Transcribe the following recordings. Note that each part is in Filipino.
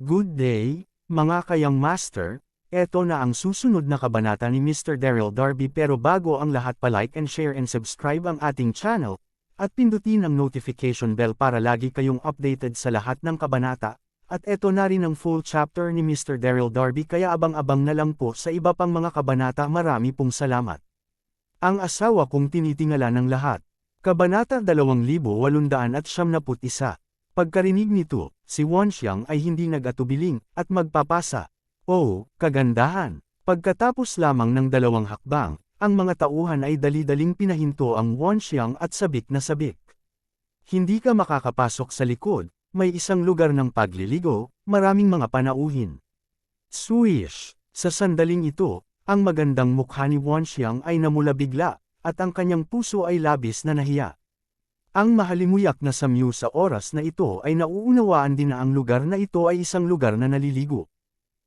Good day, mga kayang master, eto na ang susunod na kabanata ni Mr. Daryl Darby pero bago ang lahat pa-like and share and subscribe ang ating channel, at pindutin ang notification bell para lagi kayong updated sa lahat ng kabanata, at eto na rin ang full chapter ni Mr. Daryl Darby kaya abang-abang na lang po sa iba pang mga kabanata. Marami pong salamat. Ang asawa kong tinitingala ng lahat. Kabanata 2871. Pagkarinig nito, si Wanxiang ay hindi nag-atubiling, at magpapasa. Oh, kagandahan! Pagkatapos lamang ng 2 hakbang, ang mga tauhan ay dali-daling pinahinto ang Wanxiang at sabik na sabik. Hindi ka makakapasok sa likod, may isang lugar ng pagliligo, maraming mga panauhin. Swish! Sa sandaling ito, ang magandang mukha ni Wanxiang ay namula bigla, at ang kanyang puso ay labis na nahiya. Ang mahalimuyak na samyu sa oras na ito ay nauunawaan din na ang lugar na ito ay isang lugar na naliligo.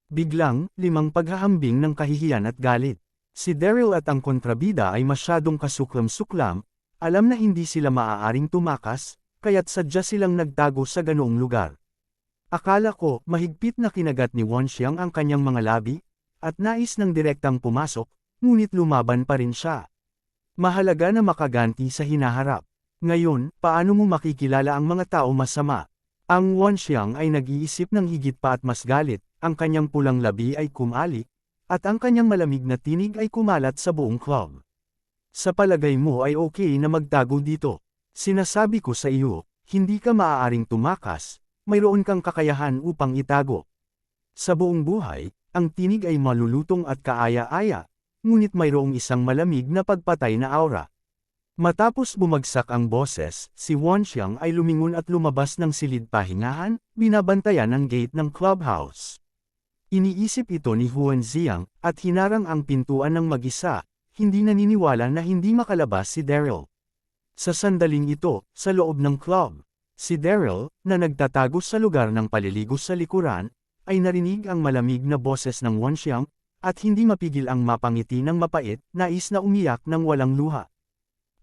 Biglang, 5 paghahambing ng kahihiyan at galit. Si Daryl at ang kontrabida ay masyadong kasuklam-suklam, alam na hindi sila maaaring tumakas, kaya't sadya silang nagtago sa ganoong lugar. Akala ko, mahigpit na kinagat ni Wanxiang ang kanyang mga labi, at nais ng direktang pumasok, ngunit lumaban pa rin siya. Mahalaga na makaganti sa hinaharap. Ngayon, paano mo makikilala ang mga tao masama? Ang Wanxiang ay nag-iisip ng higit pa at mas galit, ang kanyang pulang labi ay kumali, at ang kanyang malamig na tinig ay kumalat sa buong club. Sa palagay mo ay okay na magtago dito. Sinasabi ko sa iyo, hindi ka maaaring tumakas, mayroon kang kakayahan upang itago. Sa buong buhay, ang tinig ay malulutong at kaaya-aya, ngunit mayroong isang malamig na pagpatay na aura. Matapos bumagsak ang boses, si Wanxiang ay lumingon at lumabas ng silid pahingahan, binabantayan ang gate ng clubhouse. Iniisip ito ni Huan Xiang, at hinarang ang pintuan ng mag-isa, hindi naniniwala na hindi makalabas si Daryl. Sa sandaling ito, sa loob ng club, si Daryl, na nagtatago sa lugar ng paliligo sa likuran, ay narinig ang malamig na boses ng Wanxiang, at hindi mapigil ang mapangiti ng mapait, nais na umiyak ng walang luha.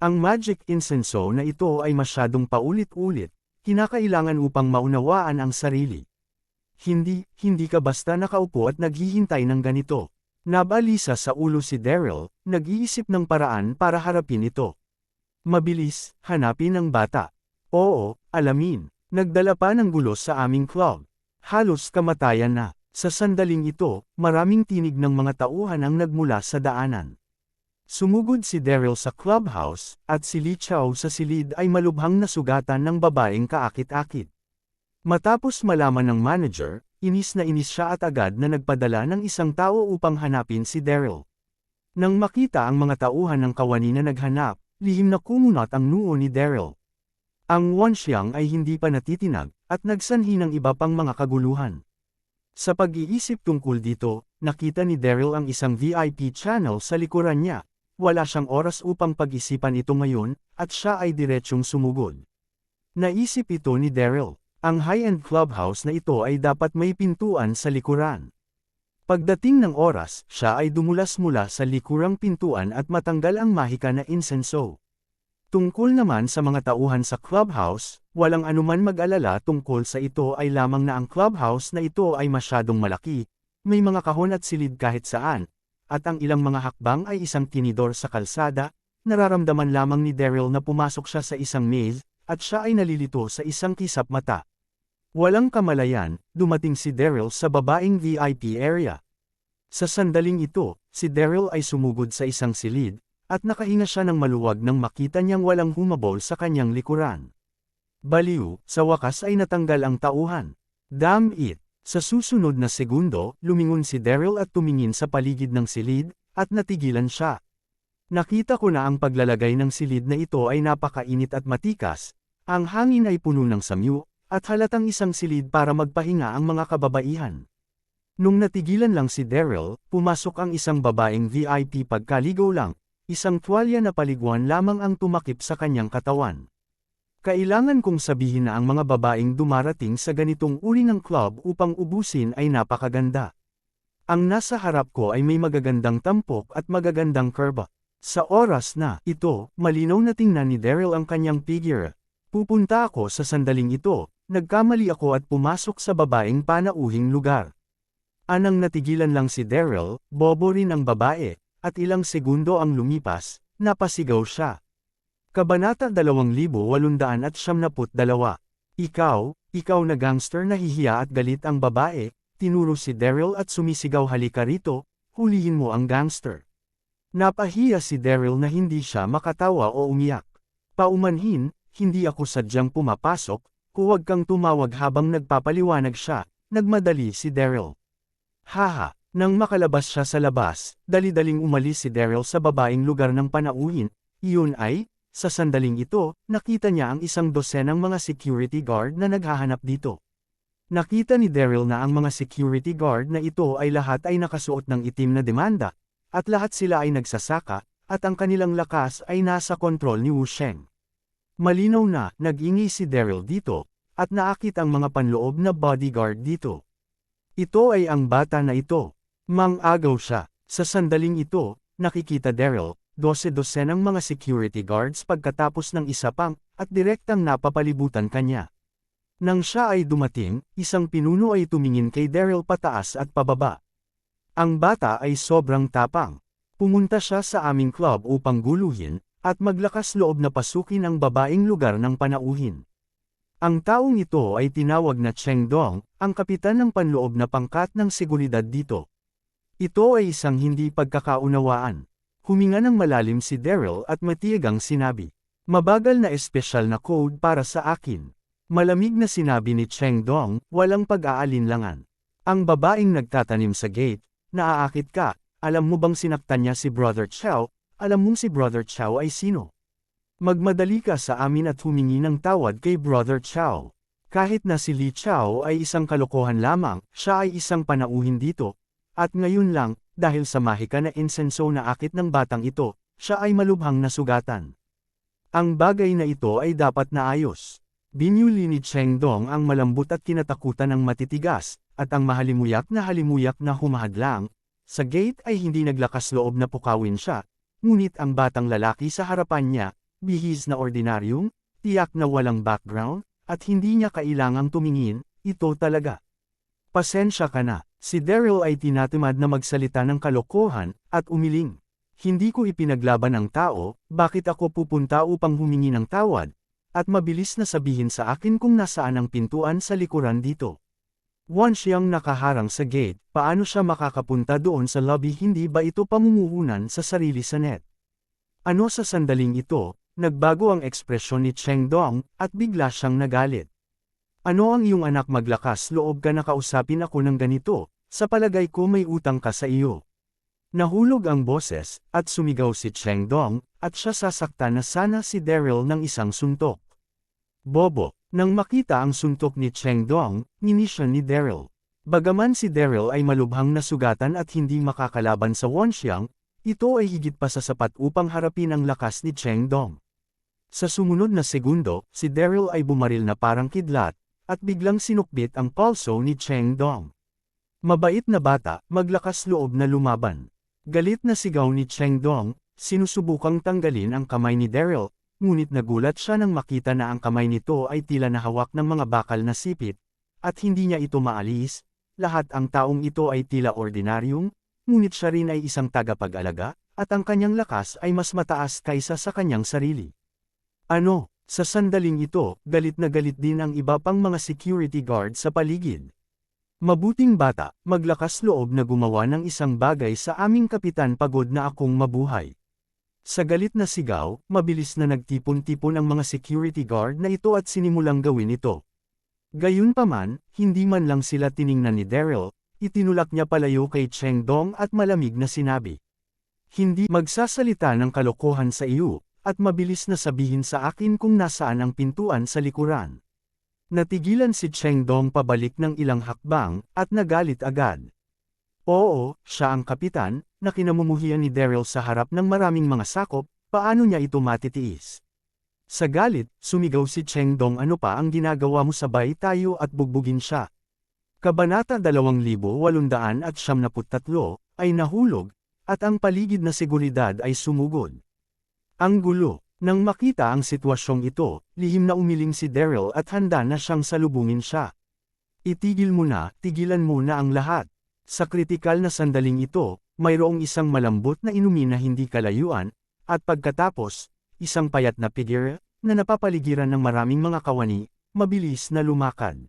Ang magic insenso na ito ay masyadong paulit-ulit, kinakailangan upang maunawaan ang sarili. Hindi ka basta nakaupo at naghihintay ng ganito. Nabalisa sa ulo si Daryl, nag-iisip ng paraan para harapin ito. Mabilis, hanapin ang bata. Oo, alamin, nagdala pa ng gulo sa aming club. Halos kamatayan na. Sa sandaling ito, maraming tinig ng mga tauhan ang nagmula sa daanan. Sumugod si Daryl sa clubhouse, at si Li Chao sa silid ay malubhang nasugatan ng babaeng kaakit-akit. Matapos malaman ng manager, inis na inis siya at agad na nagpadala ng isang tao upang hanapin si Daryl. Nang makita ang mga tauhan ng kawani na naghanap, lihim na kumunat ang noo ni Daryl. Ang Wanxiang ay hindi pa natitinag, at nagsanhi ng iba pang mga kaguluhan. Sa pag-iisip tungkol dito, nakita ni Daryl ang isang VIP channel sa likuran niya. Wala siyang oras upang pag-isipan ito ngayon, at siya ay diretsyong sumugod. Naisip ito ni Daryl, ang high-end clubhouse na ito ay dapat may pintuan sa likuran. Pagdating ng oras, siya ay dumulas mula sa likurang pintuan at matanggal ang mahika na insenso. Tungkol naman sa mga tauhan sa clubhouse, walang anuman mag-alala tungkol sa ito ay lamang na ang clubhouse na ito ay masyadong malaki, may mga kahon at silid kahit saan, at ang ilang mga hakbang ay isang tinidor sa kalsada. Nararamdaman lamang ni Daryl na pumasok siya sa isang maze, at siya ay nalilito sa isang kisap mata. Walang kamalayan, dumating si Daryl sa babaeng VIP area. Sa sandaling ito, si Daryl ay sumugod sa isang silid, at nakahinga siya ng maluwag nang makita niyang walang humabol sa kanyang likuran. Baliw, sa wakas ay natanggal ang tauhan. Damn it! Sa susunod na segundo, lumingon si Daryl at tumingin sa paligid ng silid, at natigilan siya. Nakita ko na ang paglalagay ng silid na ito ay napakainit at matikas, ang hangin ay puno ng samyu, at halatang isang silid para magpahinga ang mga kababaihan. Nung natigilan lang si Daryl, pumasok ang isang babaeng VIP pagkaligaw lang, isang tuwalya na paliguan lamang ang tumakip sa kanyang katawan. Kailangan kong sabihin na ang mga babaeng dumarating sa ganitong uri ng club upang ubusin ay napakaganda. Ang nasa harap ko ay may magagandang tampok at magagandang kurba. Sa oras na ito, malinaw na tingnan ni Daryl ang kanyang figure. Pupunta ako sa sandaling ito, nagkamali ako at pumasok sa babaeng panauhing lugar. Anang natigilan lang si Daryl, bobo rin ang babae, at ilang segundo ang lumipas, napasigaw siya. Kabanata 2892. Ikaw na gangster, nahihiya at galit ang babae, tinuro si Daryl at sumisigaw, halika rito, hulihin mo ang gangster. Napahiya si Daryl na hindi siya makatawa o umiyak. Paumanhin, hindi ako sadyang pumapasok, huwag kang tumawag habang nagpapaliwanag siya, nagmadali si Daryl. Haha, nang makalabas siya sa labas, dali-daling umalis si Daryl sa babaeng lugar ng panauhin, iyon ay, sa sandaling ito, nakita niya ang isang dosenang mga security guard na naghahanap dito. Nakita ni Daryl na ang mga security guard na ito ay lahat ay nakasuot ng itim na demanda, at lahat sila ay nagsasaka, at ang kanilang lakas ay nasa kontrol ni Wu Sheng. Malinaw na, nag-ingay si Daryl dito, at naakit ang mga panloob na bodyguard dito. Ito ay ang bata na ito. Mang-agaw siya. Sa sandaling ito, nakikita Daryl, 12 ng mga security guards pagkatapos ng isa pang, at direktang napapalibutan kanya. Nang siya ay dumating, isang pinuno ay tumingin kay Daryl pataas at pababa. Ang bata ay sobrang tapang. Pumunta siya sa aming club upang guluhin, at maglakas loob na pasukin ang babaeng lugar ng panauhin. Ang taong ito ay tinawag na Cheng Dong, ang kapitan ng panloob na pangkat ng seguridad dito. Ito ay isang hindi pagkakaunawaan. Huminga ng malalim si Daryl at matiyagang sinabi, mabagal na espesyal na code para sa akin. Malamig na sinabi ni Cheng Dong, walang pag-aalinlangan. Ang babaeng nagtatanim sa gate, naaakit ka, alam mo bang sinaktan niya si Brother Chow, alam mong si Brother Chow ay sino? Magmadali ka sa amin at humingi ng tawad kay Brother Chow. Kahit na si Li Chow ay isang kalokohan lamang, siya ay isang panauhin dito. At ngayon lang, dahil sa mahika na insenso na akit ng batang ito, siya ay malubhang nasugatan. Ang bagay na ito ay dapat naayos. Binyuli ni Cheng Dong ang malambot at kinatakutan ng matitigas, at ang halimuyak na humahadlang. Sa gate ay hindi naglakas loob na pukawin siya, ngunit ang batang lalaki sa harapan niya, bihis na ordinaryong, tiyak na walang background, at hindi niya kailangang tumingin, ito talaga. Pasensya ka na. Si Daryl ay tinatamad na magsalita ng kalokohan, at umiling. Hindi ko ipinaglaban ang tao, bakit ako pupunta upang humingi ng tawad? At mabilis na sabihin sa akin kung nasaan ang pintuan sa likuran dito. Once siyang nakaharang sa gate, paano siya makakapunta doon sa lobby? Hindi ba ito pamumuhunan sa sarili sa net? Ano sa sandaling ito, nagbago ang ekspresyon ni Cheng Dong, at bigla siyang nagalit. Ano ang iyong anak, maglakas loob ka na kausapin ako ng ganito, sa palagay ko may utang ka sa iyo. Nahulog ang boses, at sumigaw si Cheng Dong, at siya sasaktan na sana si Daryl ng isang suntok. Bobo, nang makita ang suntok ni Cheng Dong, nginisya ni Daryl. Bagaman si Daryl ay malubhang nasugatan at hindi makakalaban sa Wonxiang, ito ay higit pa sa sapat upang harapin ang lakas ni Cheng Dong. Sa sumunod na segundo, si Daryl ay bumaril na parang kidlat, at biglang sinukbit ang palso ni Cheng Dong. Mabait na bata, maglakas loob na lumaban. Galit na sigaw ni Cheng Dong, sinusubukang tanggalin ang kamay ni Daryl, ngunit nagulat siya nang makita na ang kamay nito ay tila nahawak ng mga bakal na sipit, at hindi niya ito maalis. Lahat ang taong ito ay tila ordinaryong, ngunit siya rin ay isang tagapag-alaga, at ang kanyang lakas ay mas mataas kaysa sa kanyang sarili. Ano? Sa sandaling ito, galit na galit din ang iba pang mga security guard sa paligid. Mabuting bata, maglakas loob na gumawa ng isang bagay sa aming kapitan, pagod na akong mabuhay. Sa galit na sigaw, mabilis na nagtipon-tipon ang mga security guard na ito at sinimulang gawin ito. Gayunpaman, hindi man lang sila tiningnan ni Daryl, itinulak niya palayo kay Cheng Dong at malamig na sinabi. Hindi magsasalita ng kalokohan sa iyo. At mabilis na sabihin sa akin kung nasaan ang pintuan sa likuran. Natigilan si Cheng Dong pabalik ng ilang hakbang, at nagalit agad. Oo, siya ang kapitan, na kinamumuhian ni Daryl sa harap ng maraming mga sakop, paano niya ito matitiis? Sa galit, sumigaw si Cheng Dong, ano pa ang ginagawa mo, sabay tayo at bugbugin siya. Kabanata 2893 ay nahulog, at ang paligid na seguridad ay sumugod. Ang gulo. Nang makita ang sitwasyong ito, lihim na umiling si Daryl at handa na siyang salubungin siya. Itigil mo na, tigilan mo na ang lahat. Sa kritikal na sandaling ito, mayroong isang malambot na inumin na hindi kalayuan, at pagkatapos, isang payat na figure, na napapaligiran ng maraming mga kawani, mabilis na lumakad.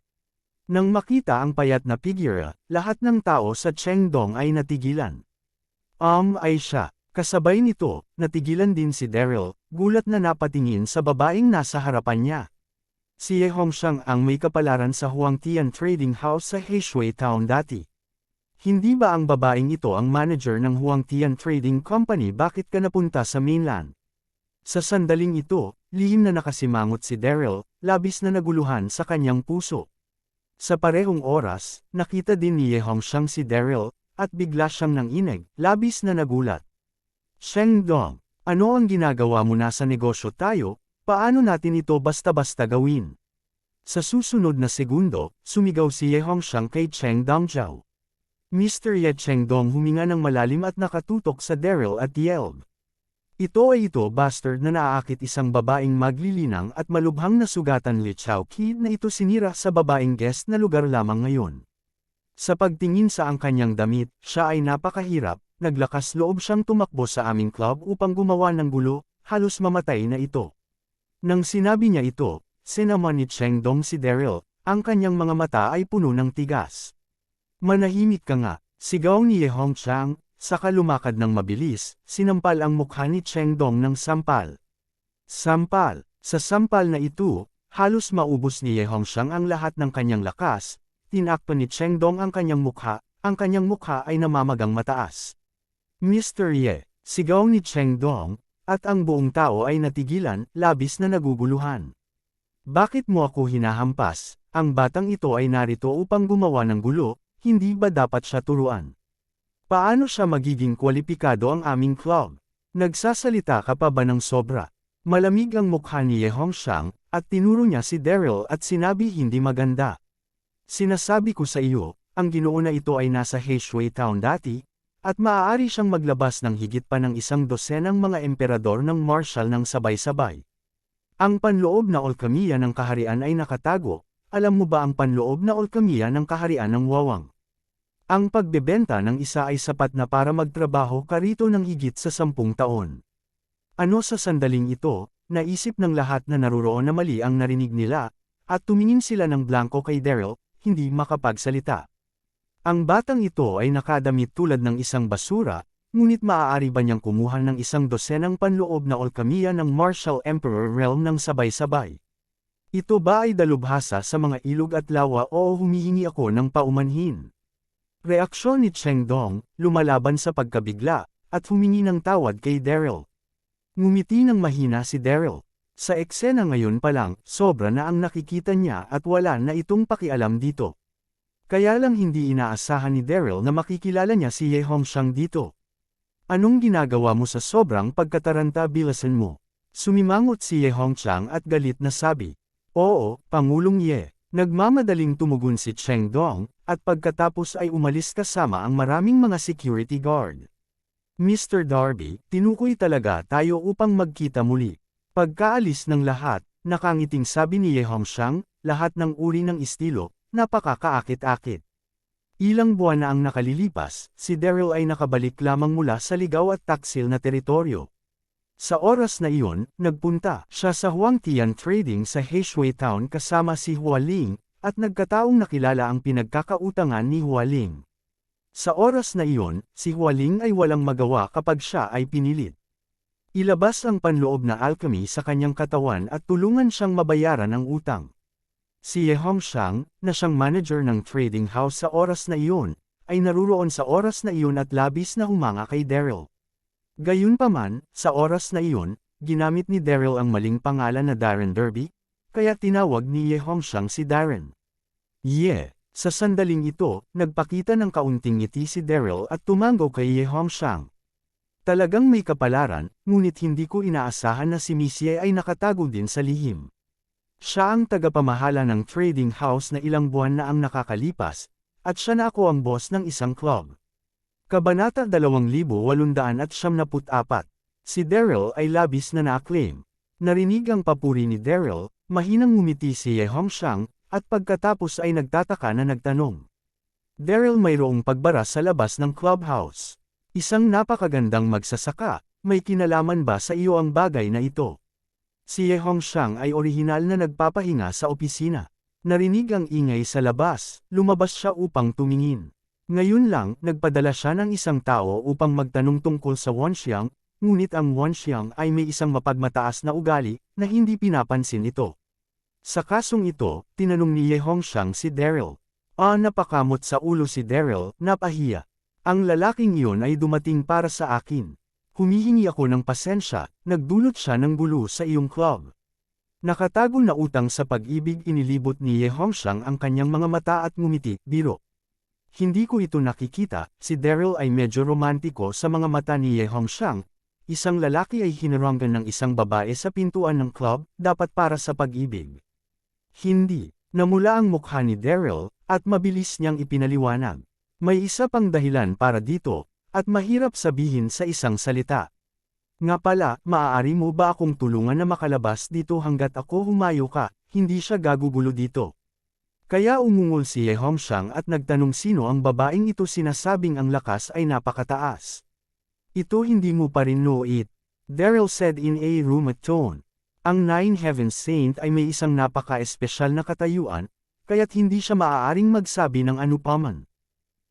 Nang makita ang payat na figure, lahat ng tao sa Chengdong ay natigilan. Ay siya. Kasabay nito, natigilan din si Daryl, gulat na napatingin sa babaeng nasa harapan niya. Si Ye Hongxiang ang may kapalaran sa Huangtian Trading House sa Heishui Town dati. Hindi ba ang babaeng ito ang manager ng Huangtian Trading Company? Bakit ka napunta sa mainland? Sa sandaling ito, lihim na nakasimangot si Daryl, labis na naguluhan sa kanyang puso. Sa parehong oras, nakita din ni Ye Hongxiang si Daryl, at bigla siyang nanginig, labis na nagulat. Chengdong, ano ang ginagawa mo? Nasa negosyo tayo, paano natin ito basta-basta gawin? Sa susunod na segundo, sumigaw si Ye Hongxiang kay Cheng Dongzhao. Mr. Ye. Chengdong huminga ng malalim at nakatutok sa Daryl at yelled. Ito bastard na naaakit isang babaeng maglilinang at malubhang na sugatan Li Chaoqi na ito sinira sa babaeng guest na lugar lamang ngayon. Sa pagtingin sa ang kanyang damit, siya ay napakahirap. Naglakas loob siyang tumakbo sa aming club upang gumawa ng gulo, halos mamatay na ito. Nang sinabi niya ito, sinaman ni Chengdong si Daryl, ang kanyang mga mata ay puno ng tigas. Manahimik ka nga, sigaw ni Ye Hongxiang, saka lumakad ng mabilis, sinampal ang mukha ni Chengdong ng sampal. Sampal, sa sampal na ito, halos maubos ni Ye Hongxiang ang lahat ng kanyang lakas, tinakpan ni Chengdong ang kanyang mukha ay namamagang mataas. Mr. Ye, sigaw ni Chengdong, at ang buong tao ay natigilan, labis na naguguluhan. Bakit mo ako hinahampas? Ang batang ito ay narito upang gumawa ng gulo, hindi ba dapat siya turuan? Paano siya magiging kwalipikado ang aming club? Nagsasalita ka pa ba ng sobra? Malamig ang mukha ni Ye Hongxiang, at tinuro niya si Daryl at sinabi hindi maganda. Sinasabi ko sa iyo, ang ginoo na ito ay nasa Heishui Town dati, at maaari siyang maglabas ng higit pa ng 100 mga emperador ng martial ng sabay-sabay. Ang panloob na alkamiya ng kaharian ay nakatago, alam mo ba ang panloob na alkamiya ng kaharian ng Wawang? Ang pagbebenta ng isa ay sapat na para magtrabaho ka rito ng higit sa 10 taon. Ano sa sandaling ito, naisip ng lahat na naruroon na mali ang narinig nila, at tumingin sila ng blanko kay Daryl, hindi makapagsalita. Ang batang ito ay nakadamit tulad ng isang basura, ngunit maaari ba niyang kumuha ng 100 panloob na alkamiya ng Martial Emperor Realm ng sabay-sabay? Ito ba ay dalubhasa sa mga ilog at lawa o humihingi ako ng paumanhin? Reaksyon ni Chengdong, lumalaban sa pagkabigla, at humingi ng tawad kay Daryl. Ngumiti ng mahina si Daryl. Sa eksena ngayon pa lang, sobra na ang nakikita niya at wala na itong pakialam dito. Kaya lang hindi inaasahan ni Daryl na makikilala niya si Ye Hongxiang dito. Anong ginagawa mo sa sobrang pagkataranta? Bilasan mo. Sumimangot si Ye Hongxiang at galit na sabi. Oo, Pangulong Ye. Nagmamadaling tumugon si Chengdong, at pagkatapos ay umalis kasama ang maraming mga security guard. Mr. Darby, tinukoy talaga tayo upang magkita muli. Pagkaalis ng lahat, nakangiting sabi ni Ye Hongxiang, lahat ng uri ng estilo, napakakaakit-akit. Ilang buwan na ang nakalilipas, si Daryl ay nakabalik lamang mula sa ligaw at taksil na teritoryo. Sa oras na iyon, nagpunta siya sa Huangtian Trading sa Heishui Town kasama si Hualing, at nagkataong nakilala ang pinagkakautangan ni Hualing. Sa oras na iyon, si Hualing ay walang magawa kapag siya ay pinilit. Ilabas ang panloob na alchemy sa kanyang katawan at tulungan siyang mabayaran ang utang. Si Ye Hongxiang, na siyang manager ng trading house sa oras na iyon, ay naruroon sa oras na iyon at labis na humanga kay Daryl. Gayunpaman, sa oras na iyon, ginamit ni Daryl ang maling pangalan na Darren Derby, kaya tinawag ni Ye Hongxiang si Darren. Sa sandaling ito, nagpakita ng kaunting ngiti si Daryl at tumango kay Ye Hongxiang. Talagang may kapalaran, ngunit hindi ko inaasahan na si Miss Ye ay nakatago din sa lihim. Siya ang tagapamahala ng trading house na ilang buwan na ang nakakalipas, at siya na ako ang boss ng isang club. Kabanata 2874. Si Daryl ay labis na na-acclaim. Narinig ang papuri ni Daryl, mahinang ngumiti si Ye Hongxiang, at pagkatapos ay nagtataka na nagtanong. Daryl, mayroong pagbara sa labas ng clubhouse. Isang napakagandang magsasaka, may kinalaman ba sa iyo ang bagay na ito? Si Ye Hongxiang ay orihinal na nagpapahinga sa opisina. Narinig ang ingay sa labas, lumabas siya upang tumingin. Ngayon lang, nagpadala siya ng isang tao upang magtanong tungkol sa Wonxiang, ngunit ang Wonxiang ay may isang mapagmataas na ugali, na hindi pinapansin ito. Sa kasong ito, tinanong ni Ye Hongxiang si Daryl. Napakamot sa ulo si Daryl, napahiya. Ang lalaking iyon ay dumating para sa akin. Humihingi ako ng pasensya, nagdulot siya ng gulo sa iyong club. Nakatago na utang sa pag-ibig, inilibot ni Ye Hongxiang ang kanyang mga mata at ngumiti, biro. Hindi ko ito nakikita, si Daryl ay medyo romantiko sa mga mata ni Ye Hongxiang. Isang lalaki ay hinarangan ng isang babae sa pintuan ng club, dapat para sa pag-ibig. Hindi. Namula ang mukha ni Daryl, at mabilis niyang ipinaliwanag. May isa pang dahilan para dito, at mahirap sabihin sa isang salita. Nga pala, maaari mo ba akong tulungan na makalabas dito hanggat ako humayo ka, hindi siya gagugulo dito. Kaya umungol si Ye Hongxiang at nagtanong sino ang babaeng ito, sinasabing ang lakas ay napakataas. Ito hindi mo pa rin know it, Daryl said in a rumored tone. Ang Nine Heavens Saint ay may isang napaka-espesyal na katayuan, kaya't hindi siya maaaring magsabi ng anupaman.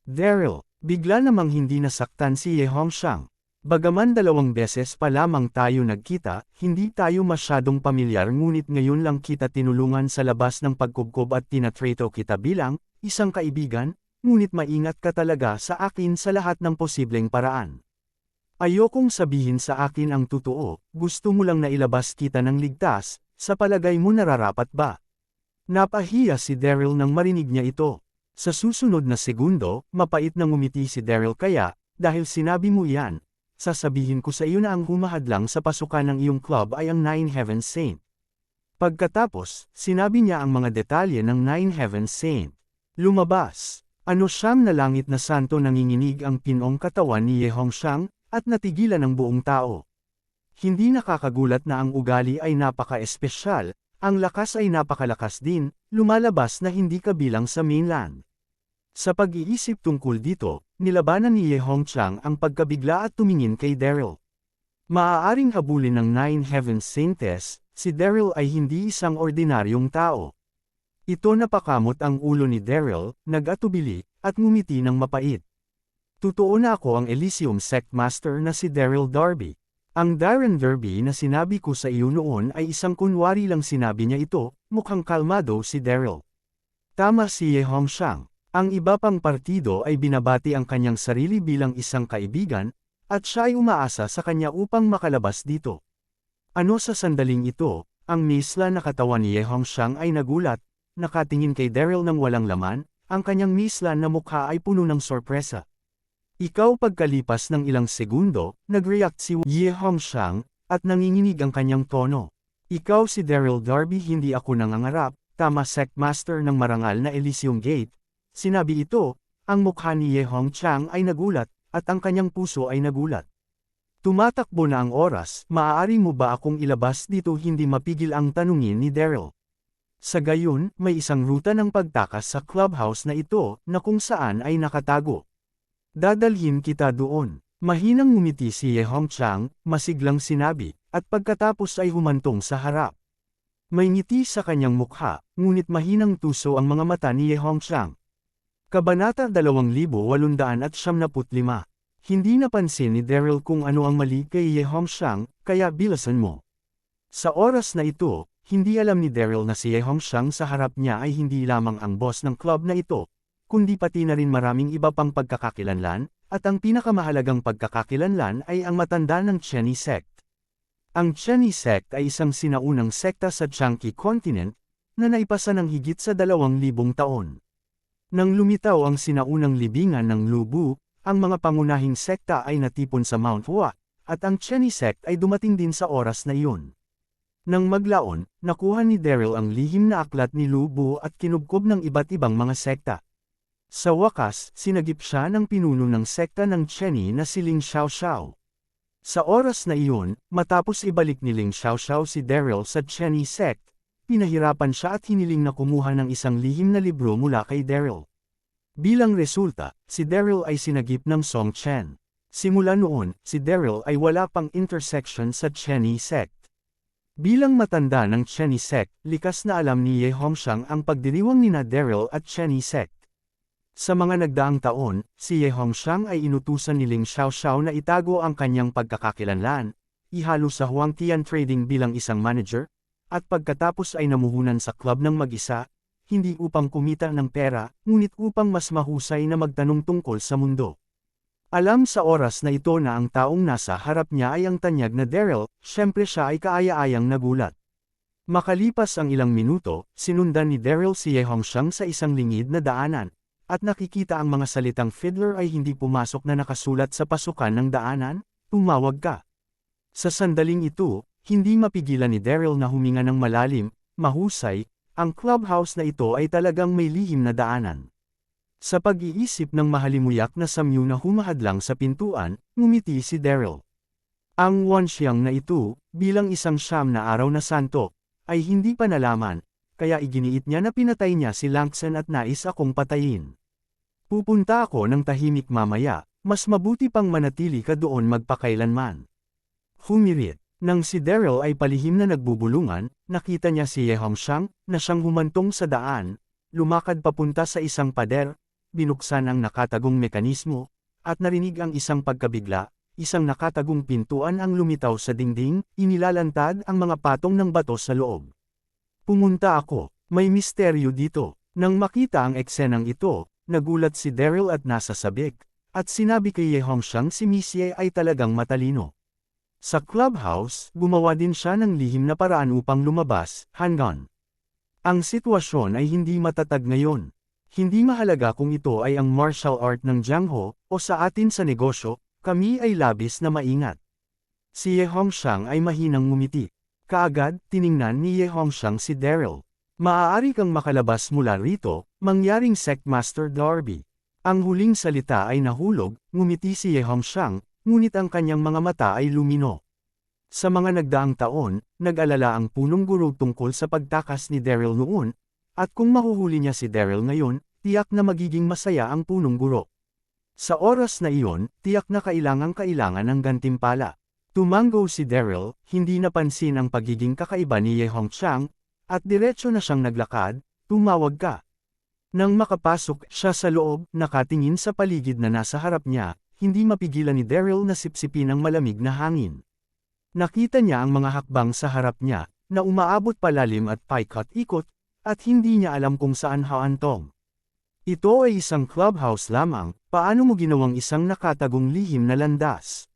Daryl, bigla namang hindi nasaktan si Ye Hongxiang. Bagaman 2 beses pa lamang tayo nagkita, hindi tayo masyadong pamilyar, ngunit ngayon lang kita tinulungan sa labas ng pagkubkob at tinatrato kita bilang isang kaibigan, ngunit maingat ka talaga sa akin sa lahat ng posibleng paraan. Ayokong sabihin sa akin ang totoo, gusto mo lang na ilabas kita ng ligtas, sa palagay mo nararapat ba? Napahiya si Daryl nang marinig niya ito. Sa susunod na segundo, mapait na ngumiti si Daryl, kaya, dahil sinabi mo yan, sasabihin ko sa iyo na ang humahadlang sa pasukan ng iyong club ay ang Nine Heavens Saint. Pagkatapos, sinabi niya ang mga detalye ng Nine Heavens Saint. Lumabas. Siyam na langit na santo, nanginginig ang pinong katawan ni Ye Hongxiang, at natigilan ng buong tao. Hindi nakakagulat na ang ugali ay napaka-espesyal, ang lakas ay napakalakas din, lumalabas na hindi kabilang sa mainland. Sa pag-iisip tungkol dito, nilabanan ni Ye Hongxiang ang pagkabigla at tumingin kay Daryl. Maaaring habulin ng Nine Heavens Saints, si Daryl ay hindi isang ordinaryong tao. Ito, napakamot ang ulo ni Daryl, nag-atubili, at ngumiti ng mapait. Totoo na ako ang Elysium Sect Master na si Daryl Darby. Ang Darren Darby na sinabi ko sa iyo noon ay isang kunwari lang, sinabi niya ito, mukhang kalmado si Daryl. Tama si Ye Hongxiang. Ang iba pang partido ay binabati ang kanyang sarili bilang isang kaibigan, at siya ay umaasa sa kanya upang makalabas dito. Sa sandaling ito, ang misla na katawan ni Ye Hongxiang ay nagulat, nakatingin kay Daryl ng walang laman, ang kanyang misla na mukha ay puno ng sorpresa. Pagkalipas ng ilang segundo, nag-react si Ye Hongxiang, at nanginginig ang kanyang tono. Ikaw si Daryl Darby, hindi ako nangangarap, tama, Sect Master ng marangal na Elysium Gate. Sinabi ito, ang mukha ni Ye Hongxiang ay nagulat, at ang kanyang puso ay nagulat. Tumatakbo na ang oras, maaari mo ba akong ilabas dito, hindi mapigil ang tanungin ni Daryl. Sa gayon, may isang ruta ng pagtakas sa clubhouse na ito, na kung saan ay nakatago. Dadalhin kita doon. Mahinang ngumiti si Ye Hongxiang, masiglang sinabi, at pagkatapos ay humantong sa harap. May ngiti sa kanyang mukha, ngunit mahinang tuso ang mga mata ni Ye Hongxiang. Kabanata 2875. Hindi napansin ni Daryl kung ano ang mali kay Ye Hongxiang, kaya bilasan mo. Sa oras na ito, hindi alam ni Daryl na si Ye Hongxiang sa harap niya ay hindi lamang ang boss ng club na ito, kundi pati na rin maraming iba pang pagkakakilanlan, at ang pinakamahalagang pagkakakilanlan ay ang matanda ng Cheney Sect. Ang Cheney Sect ay isang sinaunang sekta sa Changqi Continent, na naipasa ng higit sa 2,000 taon. Nang lumitaw ang sinaunang libingan ng Lubu, ang mga pangunahing sekta ay natipon sa Mount Hua, at ang Cheney Sect ay dumating din sa oras na iyon. Nang maglaon, nakuha ni Daryl ang lihim na aklat ni Lubu at kinubkob ng iba't ibang mga sekta. Sa wakas, sinagip siya ng pinuno ng sekta ng Cheney na si Ling Xiaoxiao. Sa oras na iyon, matapos ibalik ni Ling Xiaoxiao si Daryl sa Cheney sect, pinahirapan siya at hiniling na kumuha ng isang lihim na libro mula kay Daryl. Bilang resulta, si Daryl ay sinagip ng Song Chen. Simula noon, si Daryl ay wala pang intersection sa Cheney sect. Bilang matanda ng Cheney sect, likas na alam ni Ye Hongxiang ang pagdiriwang nina Daryl at Cheney sect. Sa mga nagdaang taon, si Ye Hongxiang ay inutusan ni Ling Xiaoxiao na itago ang kanyang pagkakakilanlan, ihalo sa Huangtian Trading bilang isang manager, at pagkatapos ay namuhunan sa club ng mag-isa, hindi upang kumita ng pera, ngunit upang mas mahusay na magtanong tungkol sa mundo. Alam sa oras na ito na ang taong nasa harap niya ay ang tanyag na Daryl, syempre siya ay kaaya-ayang nagulat. Makalipas ang ilang minuto, sinundan ni Daryl si Ye Hongxiang sa isang lingid na daanan, at nakikita ang mga salitang fiddler ay hindi pumasok na nakasulat sa pasukan ng daanan, tumawag ka. Sa sandaling ito, hindi mapigilan ni Daryl na huminga ng malalim, mahusay, ang clubhouse na ito ay talagang may lihim na daanan. Sa pag-iisip ng mahalimuyak na samyu na humahadlang sa pintuan, ngumiti si Daryl. Ang Wanxiang na ito, bilang isang siyam na araw na santo, ay hindi pa nalaman, kaya iginiit niya na pinatay niya si Langsen at nais akong patayin. Pupunta ako ng tahimik mamaya, mas mabuti pang manatili ka doon magpakailanman. Humirit. Nang si Daryl ay palihim na nagbubulungan, nakita niya si Ye Hongxiang, na siyang humantong sa daan, lumakad papunta sa isang pader, binuksan ang nakatagong mekanismo, at narinig ang isang pagkabigla, isang nakatagong pintuan ang lumitaw sa dingding, inilalantad ang mga patong ng bato sa loob. Pumunta ako, may misteryo dito. Nang makita ang eksenang ito, nagulat si Daryl at nasa sabik, at sinabi kay Ye Hongxiang si Miss Ye ay talagang matalino. Sa clubhouse, gumawa din siya ng lihim na paraan upang lumabas, hanggang. Ang sitwasyon ay hindi matatag ngayon. Hindi mahalaga kung ito ay ang martial art ng Jiang Ho, o sa atin sa negosyo, kami ay labis na maingat. Si Ye Hongxiang ay mahinang ngumiti. Kaagad, tiningnan ni Ye Hongxiang si Daryl. Maaari kang makalabas mula rito, mangyaring Sectmaster Darby. Ang huling salita ay nahulog, ngumiti si Ye Hongxiang, ngunit ang kanyang mga mata ay lumino. Sa mga nagdaang taon, nag-alala ang punong guro tungkol sa pagtakas ni Daryl noon, at kung mahuhuli niya si Daryl ngayon, tiyak na magiging masaya ang punong guro. Sa oras na iyon, tiyak na kailangan ng gantimpala. Tumango si Daryl, hindi napansin ang pagiging kakaiba ni Ye Hongxiang, at diretso na siyang naglakad, tumawag ka. Nang makapasok siya sa loob, nakatingin sa paligid na nasa harap niya, hindi mapigilan ni Daryl na sipsipin ang malamig na hangin. Nakita niya ang mga hakbang sa harap niya, na umaabot palalim at paikot-ikot, at hindi niya alam kung saan haantong. Ito ay isang clubhouse lamang, paano mo ginawang isang nakatagong lihim na landas?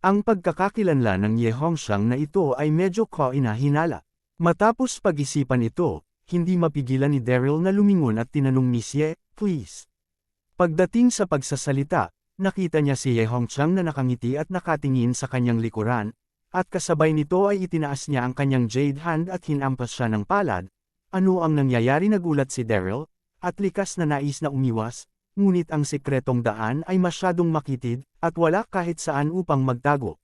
Ang pagkakakilanlan ng Ye Hongxiang na ito ay medyo kainahinala. Matapos pag-isipan ito, hindi mapigilan ni Daryl na lumingon at tinanong Miss Ye, please. Pagdating sa pagsasalita, nakita niya si Ye Hongxiang na nakangiti at nakatingin sa kanyang likuran, at kasabay nito ay itinaas niya ang kanyang jade hand at hinampas siya ng palad. Ano ang nangyayari? Nagulat si Daryl, at likas na nais na umiwas, ngunit ang sekretong daan ay masyadong makitid, at wala kahit saan upang magtago.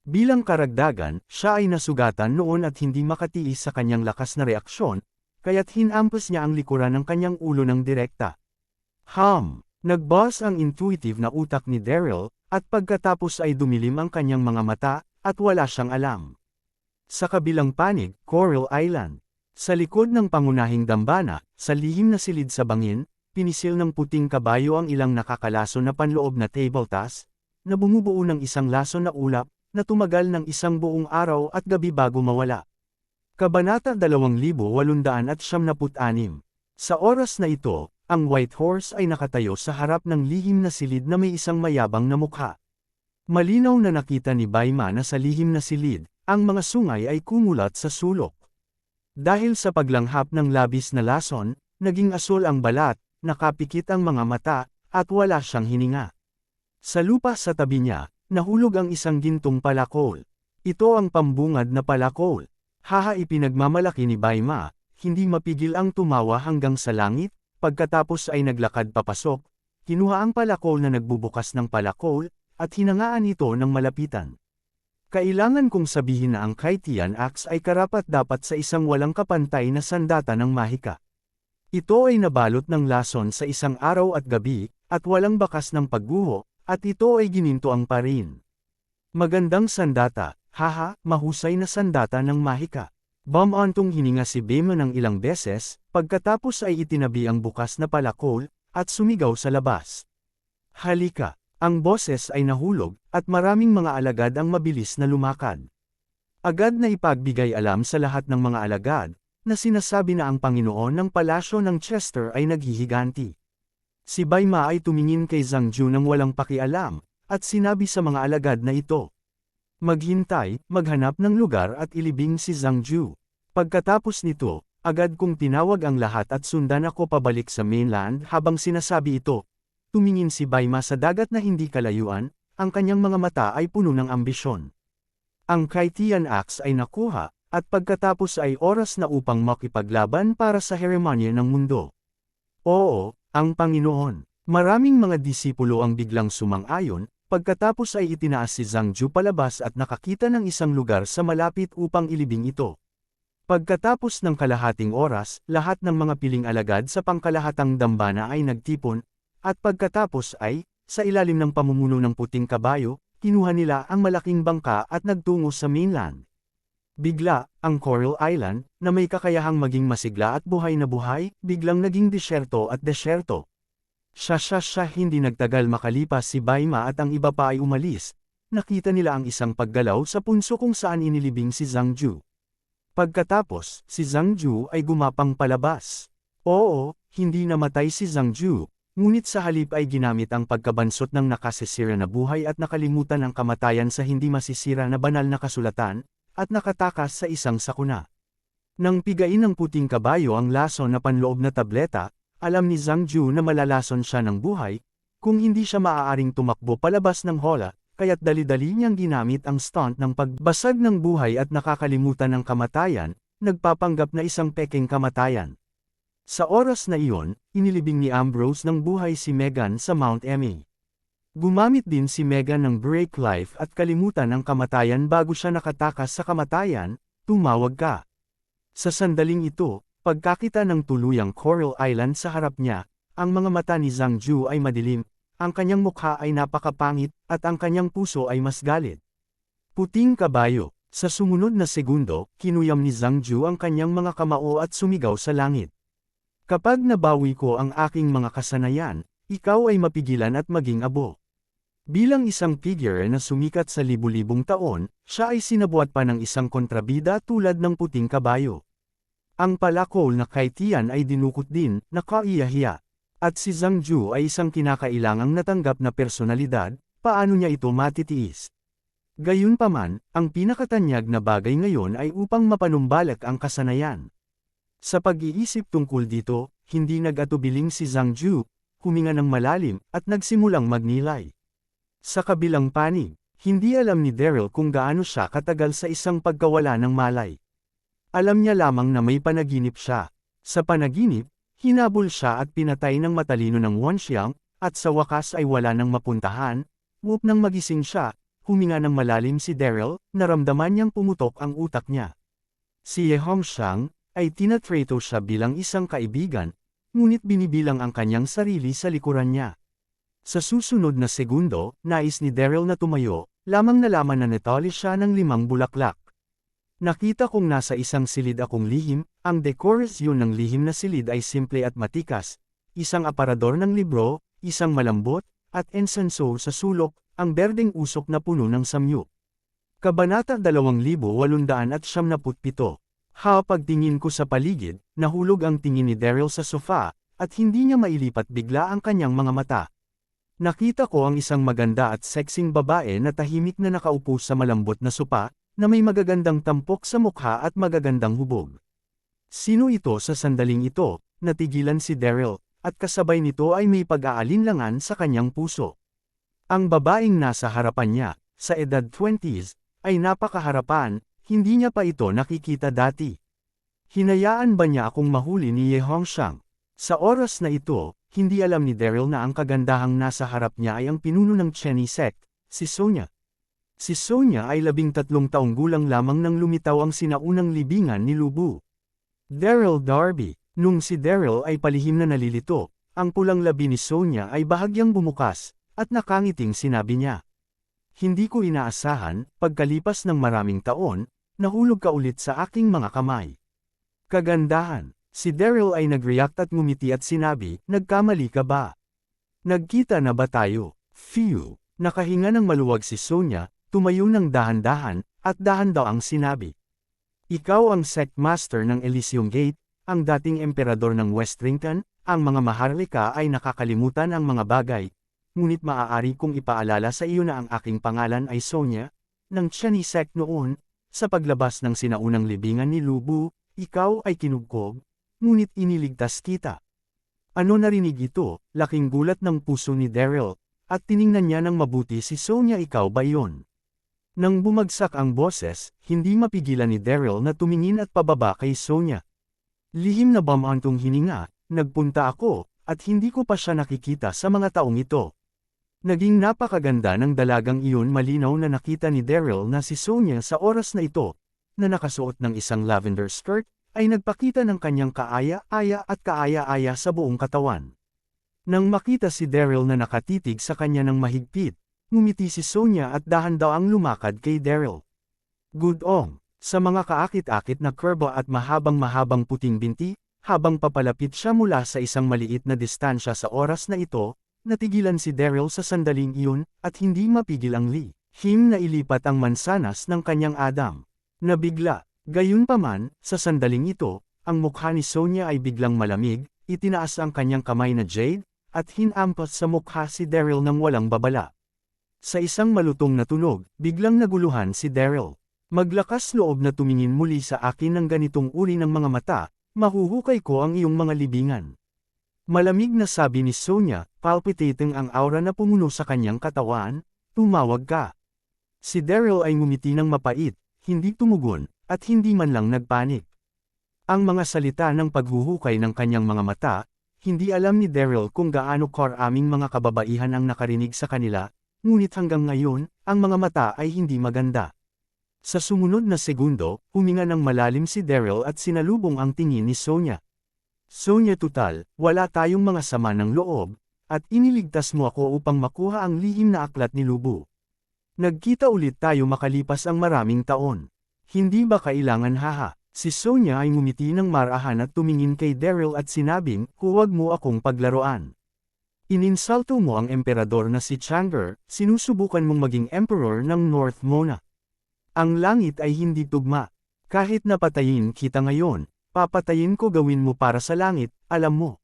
Bilang karagdagan, siya ay nasugatan noon at hindi makatiis sa kanyang lakas na reaksyon, kaya't hinampas niya ang likuran ng kanyang ulo ng direkta. Nagbas ang intuitive na utak ni Daryl, at pagkatapos ay dumilim ang kanyang mga mata, at wala siyang alam. Sa kabilang panig, Coral Island. Sa likod ng pangunahing dambana, sa lihim na silid sa bangin, pinisil ng puting kabayo ang ilang nakakalaso na panloob na tabletas, na bumubuo ng isang laso na ulap, na tumagal ng isang buong araw at gabi bago mawala. Kabanata 2876. Sa oras na ito, ang White Horse ay nakatayo sa harap ng lihim na silid na may isang mayabang na mukha. Malinaw na nakita ni Baima na sa lihim na silid, ang mga sungay ay kumulat sa sulok. Dahil sa paglanghap ng labis na lason, naging asul ang balat, nakapikit ang mga mata, at wala siyang hininga. Sa lupa sa tabi niya, nahulog ang isang gintong palakol. Ito ang pambungad na palakol. Ipinagmamalaki ni Baima, hindi mapigil ang tumawa hanggang sa langit. Pagkatapos ay naglakad papasok, kinuha ang palakol na nagbubukas ng palakol, at hinangaan ito ng malapitan. Kailangan kong sabihin na ang Kaitian Axe ay karapat-dapat sa isang walang kapantay na sandata ng mahika. Ito ay nabalot ng lason sa isang araw at gabi, at walang bakas ng pagguho, at ito ay ginintuang pa rin. Magandang sandata, haha, mahusay na sandata ng mahika. Bumantong hininga si Bema ng ilang beses, pagkatapos ay itinabi ang bukas na palakol, at sumigaw sa labas. Halika! Ang boses ay nahulog, at maraming mga alagad ang mabilis na lumakad. Agad na ipagbigay alam sa lahat ng mga alagad, na sinasabi na ang Panginoon ng palasyo ng Chester ay naghihiganti. Si Baima ay tumingin kay Zhang Ju nang walang pakialam, at sinabi sa mga alagad na ito. Maghintay, maghanap ng lugar at ilibing si Zhang Ju. Pagkatapos nito, agad kong tinawag ang lahat at sundan ako pabalik sa mainland habang sinasabi ito. Tumingin si Baima sa dagat na hindi kalayuan, ang kanyang mga mata ay puno ng ambisyon. Ang Kaitian Axe ay nakuha, at pagkatapos ay oras na upang makipaglaban para sa heremonya ng mundo. Oo, ang Panginoon. Maraming mga disipulo ang biglang sumang-ayon, pagkatapos ay itinaas si Zhang Ju palabas at nakakita ng isang lugar sa malapit upang ilibing ito. Pagkatapos ng kalahating oras, lahat ng mga piling alagad sa pangkalahatang dambana ay nagtipon, at pagkatapos ay, sa ilalim ng pamumuno ng puting kabayo, kinuha nila ang malaking bangka at nagtungo sa mainland. Bigla, ang Coral Island, na may kakayahang maging masigla at buhay na buhay, biglang naging disyerto at desyerto. Hindi nagtagal makalipas si Baima at ang iba pa ay umalis. Nakita nila ang isang paggalaw sa punso kung saan inilibing si Zhang Ju. Pagkatapos, si Zhang Ju ay gumapang palabas. Oo, hindi namatay si Zhang Ju. Ngunit sa halip ay ginamit ang pagkabansot ng nakasisira na buhay at nakalimutan ang kamatayan sa hindi masisira na banal na kasulatan, at nakatakas sa isang sakuna. Nang pigain ng puting kabayo ang lason na panloob na tableta, alam ni Zhang Ju na malalason siya ng buhay, kung hindi siya maaaring tumakbo palabas ng hola, kaya't dali-dali niyang ginamit ang stunt ng pagbasag ng buhay at nakakalimutan ng kamatayan, nagpapanggap na isang peking kamatayan. Sa oras na iyon, inilibing ni Ambrose ng buhay si Megan sa Mount Emmy. Gumamit din si Megan ng break life at kalimutan ang kamatayan bago siya nakatakas sa kamatayan, tumawag ka. Sa sandaling ito, pagkakita ng tuluyang Coral Island sa harap niya, ang mga mata ni Zhang Ju ay madilim, ang kanyang mukha ay napakapangit, at ang kanyang puso ay mas galit. Puting kabayo, sa sumunod na segundo, kinuyam ni Zhang Ju ang kanyang mga kamao at sumigaw sa langit. Kapag nabawi ko ang aking mga kasanayan, ikaw ay mapigilan at maging abo. Bilang isang figure na sumikat sa libu-libong taon, siya ay sinabuat pa ng isang kontrabida tulad ng puting kabayo. Ang palakol na Kaitian ay dinukot din, nakaiyahiya. At si Zhang Ju ay isang kinakailangang natanggap na personalidad, paano niya ito matitiis? Gayunpaman, ang pinakatanyag na bagay ngayon ay upang mapanumbalik ang kasanayan. Sa pag-iisip tungkol dito, hindi nag-atubiling si Zhang Ju, huminga ng malalim, at nagsimulang magnilay. Sa kabilang panig, hindi alam ni Daryl kung gaano siya katagal sa isang pagkawala ng malay. Alam niya lamang na may panaginip siya. Sa panaginip, hinabol siya at pinatay ng matalino ng Wonxiang, at sa wakas ay wala nang mapuntahan. Nang magising siya, huminga ng malalim si Daryl, naramdaman niyang pumutok ang utak niya. Si Ye Hongxiang ay tinatrato siya bilang isang kaibigan, ngunit binibilang ang kanyang sarili sa likuran niya. Sa susunod na segundo, nais ni Daryl na tumayo, lamang nalaman na natali siya ng 5 bulaklak. Nakita kong nasa isang silid akong lihim, ang dekorasyon ng lihim na silid ay simple at matikas, isang aparador ng libro, isang malambot, at ensanso sa sulok, ang berdeng usok na puno ng samyu. Kabanata 2877. Pagtingin ko sa paligid, nahulog ang tingin ni Daryl sa sofa, at hindi niya mailipat bigla ang kanyang mga mata. Nakita ko ang isang maganda at sexing babae na tahimik na nakaupo sa malambot na sopa, na may magagandang tampok sa mukha at magagandang hubog. Sino ito sa sandaling ito? Natigilan si Daryl, at kasabay nito ay may pag-aalinlangan sa kanyang puso. Ang babaeng nasa harapan niya, sa edad 20s, ay napakaharapan, hindi niya pa ito nakikita dati. Hinayaan ba niya akong mahuli ni Ye Hongxiang? Sa oras na ito, hindi alam ni Daryl na ang kagandahang nasa harap niya ay ang pinuno ng Cheney sect, si Sonia. Si Sonia ay 13 taong gulang lamang nang lumitaw ang sinaunang libingan ni Lubu. Daryl Darby. Nung si Daryl ay palihim na nalilito, ang pulang labi ni Sonia ay bahagyang bumukas, at nakangiting sinabi niya. Hindi ko inaasahan, pagkalipas ng maraming taon, nahulog ka ulit sa aking mga kamay. Kagandahan. Si Daryl ay nag-react at ngumiti at sinabi, nagkamali ka ba? Nagkita na ba tayo? Phew. Nakahinga ng maluwag si Sonia, tumayo ng dahan-dahan, at dahan daw ang sinabi. Ikaw ang sect master ng Elysium Gate, ang dating emperador ng Westrington, ang mga maharlika ay nakakalimutan ang mga bagay, ngunit maaari kong ipaalala sa iyo na ang aking pangalan ay Sonia, ng Tiani sect noon, sa paglabas ng sinaunang libingan ni Lubu, ikaw ay kinugkob, ngunit iniligtas kita. Ano narinig ito, laking gulat ng puso ni Daryl, at tiningnan niya ng mabuti si Sonia, ikaw ba iyon? Nang bumagsak ang boses, hindi mapigilan ni Daryl na tumingin at pababa kay Sonia. Lihim na bamantong hininga, nagpunta ako, at hindi ko pa siya nakikita sa mga taong ito. Naging napakaganda ng dalagang iyon, malinaw na nakita ni Daryl na si Sonia sa oras na ito, na nakasuot ng isang lavender skirt, ay nagpakita ng kanyang kaaya-aya at kaaya-aya sa buong katawan. Nang makita si Daryl na nakatitig sa kanya ng mahigpit, ngumiti si Sonia at dahan-daw ang lumakad kay Daryl. Gudong. Sa mga kaakit-akit na kurbo at mahabang-mahabang puting binti, habang papalapit siya mula sa isang maliit na distansya sa oras na ito, natigilan si Daryl sa sandaling iyon, at hindi mapigil ang lihim na ilipat ang mansanas ng kanyang Adam. Nabigla. Gayunpaman, sa sandaling ito, ang mukha ni Sonia ay biglang malamig, itinaas ang kanyang kamay na jade, at hinampas sa mukha si Daryl ng walang babala. Sa isang malutong na tunog, biglang naguluhan si Daryl. Maglakas loob na tumingin muli sa akin ng ganitong uri ng mga mata, mahuhukay ko ang iyong mga libingan. Malamig na sabi ni Sonia, palpitating ang aura na pumuno sa kanyang katawan, tumawag ka. Si Daryl ay ngumiti ng mapait, hindi tumugon, at hindi man lang nagpanik. Ang mga salita ng paghuhukay ng kanyang mga mata, hindi alam ni Daryl kung gaano karaming mga kababaihan ang nakarinig sa kanila, ngunit hanggang ngayon, ang mga mata ay hindi maganda. Sa sumunod na segundo, huminga ng malalim si Daryl at sinalubong ang tingin ni Sonia. Sonia, tutal, wala tayong mga sama ng loob, at iniligtas mo ako upang makuha ang lihim na aklat ni Lubu. Nagkita ulit tayo makalipas ang maraming taon. Hindi ba kailangan, haha? Si Sonia ay ngumiti ng marahan at tumingin kay Daryl at sinabing, huwag mo akong paglaruan. Ininsulto mo ang emperador na si Changer, sinusubukan mong maging emperor ng North Mona. Ang langit ay hindi tugma. Kahit napatayin kita ngayon, papatayin ko, gawin mo para sa langit, alam mo.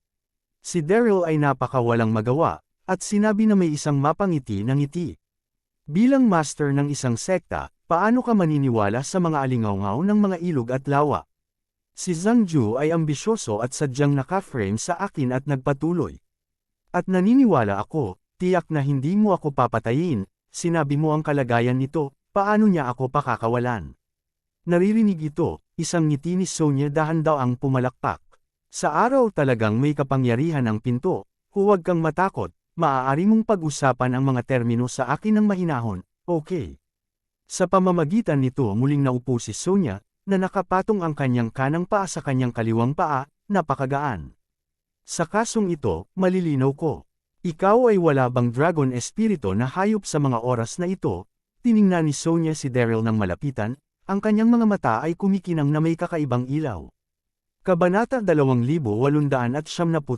Si Daryl ay napakawalang magawa, at sinabi na may isang mapangiti na ngiti. Bilang master ng isang sekta, paano ka maniniwala sa mga alingawngaw ng mga ilog at lawa? Si Zhang Ju ay ambisyoso at sadyang naka-frame sa akin at nagpatuloy. At naniniwala ako, tiyak na hindi mo ako papatayin, sinabi mo ang kalagayan nito. Paano niya ako pakakawalan? Naririnig ito, isang ngiti ni Sonia, dahan-daw ang pumalakpak. Sa araw talagang may kapangyarihan ang pinto, huwag kang matakot, maaari mong pag-usapan ang mga termino sa akin ng mahinahon, okay. Sa pamamagitan nito muling naupo si Sonia, na nakapatong ang kanyang kanang paa sa kanyang kaliwang paa, napakagaan. Sa kasong ito, malilinaw ko. Ikaw ay wala bang dragon espiritu na hayop sa mga oras na ito? Tiningnan ni Sonia si Daryl ng malapitan, ang kanyang mga mata ay kumikinang na may kakaibang ilaw. Kabanata 2878.